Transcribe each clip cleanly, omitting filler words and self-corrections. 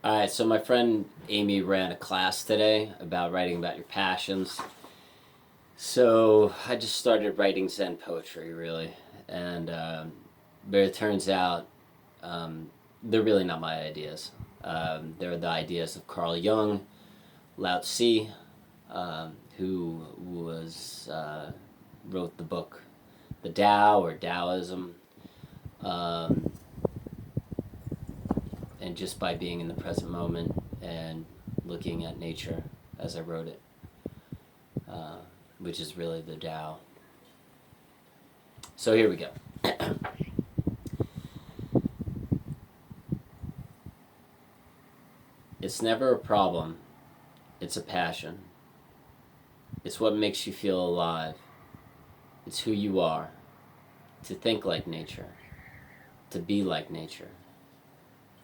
All right, so my friend Amy ran a class today about writing about your passions. So I just started writing Zen poetry, really, and but it turns out they're really not my ideas. They're the ideas of Carl Jung, Lao Tzu, who was wrote the book The Tao or Taoism, um, and just by being in the present moment and looking at nature as I wrote it, uh, which is really the Tao. So here we go. It's never a problem, it's a passion. It's what makes you feel alive. It's who you are. To think like nature. To be like nature.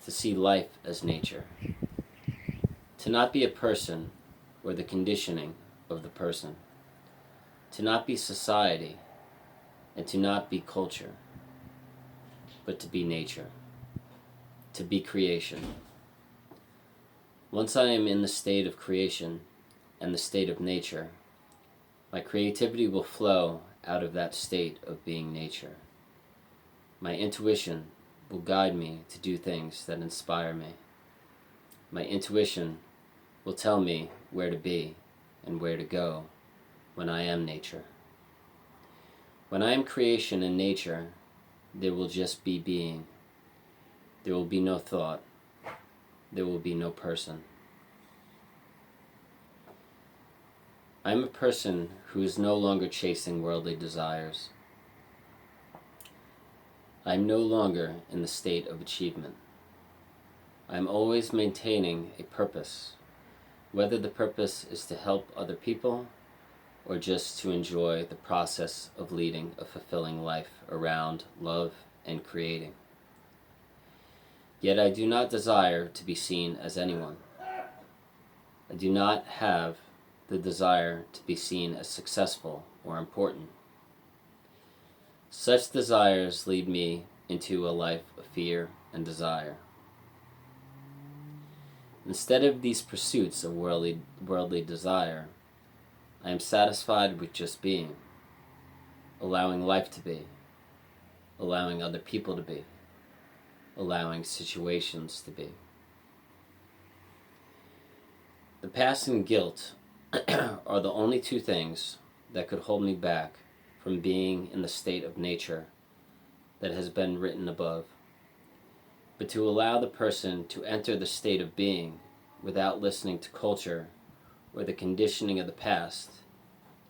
To see life as nature. To not be a person or the conditioning of the person. To not be society and to not be culture, but to be nature. To be creation. Once I am in the state of creation and the state of nature, my creativity will flow out of that state of being nature. My intuition will guide me to do things that inspire me. My intuition will tell me where to be and where to go when I am nature. When I am creation and nature, there will just be being. There will be no thought. There will be no person. I am a person who is no longer chasing worldly desires. I am no longer in the state of achievement. I am always maintaining a purpose, whether the purpose is to help other people or just to enjoy the process of leading a fulfilling life around love and creating. Yet I do not desire to be seen as anyone. I do not have the desire to be seen as successful or important. Such desires lead me into a life of fear and desire. Instead of these pursuits of worldly desire, I am satisfied with just being, allowing life to be, allowing other people to be, allowing situations to be. The past and guilt are the only two things that could hold me back from being in the state of nature that has been written above. But to allow the person to enter the state of being without listening to culture or the conditioning of the past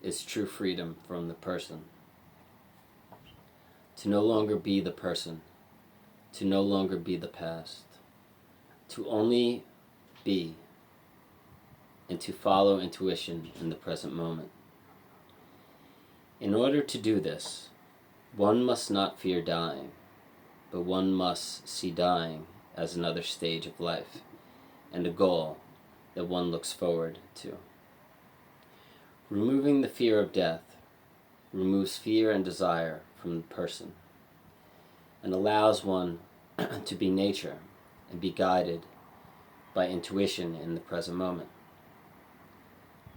is true freedom from the person. To no longer be the person, to no longer be the past, to only be, and to follow intuition in the present moment. In order to do this, one must not fear dying, but one must see dying as another stage of life and a goal that one looks forward to. Removing the fear of death removes fear and desire from the person and allows one to be nature and be guided by intuition in the present moment.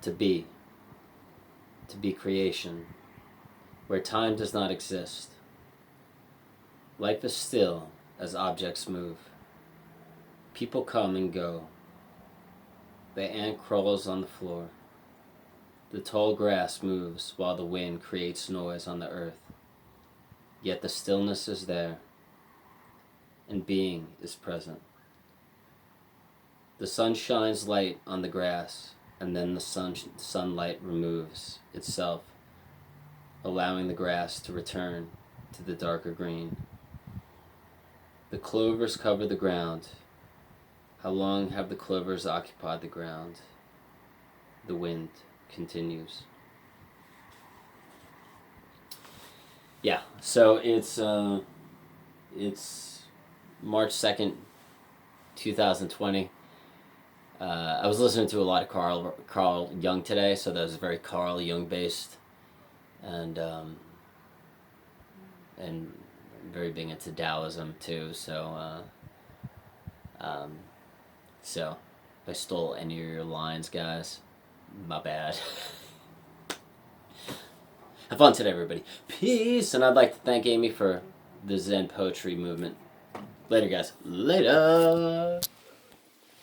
To be creation, where time does not exist. Life is still as objects move. People come and go. The ant crawls on the floor. The tall grass moves while the wind creates noise on the earth. Yet the stillness is there, and being is present. The sun shines light on the grass, and then the sunlight removes itself, allowing the grass to return to the darker green. The clovers cover the ground. How long have the clovers occupied the ground? The wind continues. Yeah, so it's March 2nd, 2020. I was listening to a lot of Carl Jung today, so that was very Carl Jung based, and very big into Taoism too. So So, if I stole any of your lines, guys, my bad. Have fun today, everybody. Peace! And I'd like to thank Amy for the Zen Poetry movement. Later, guys. Later!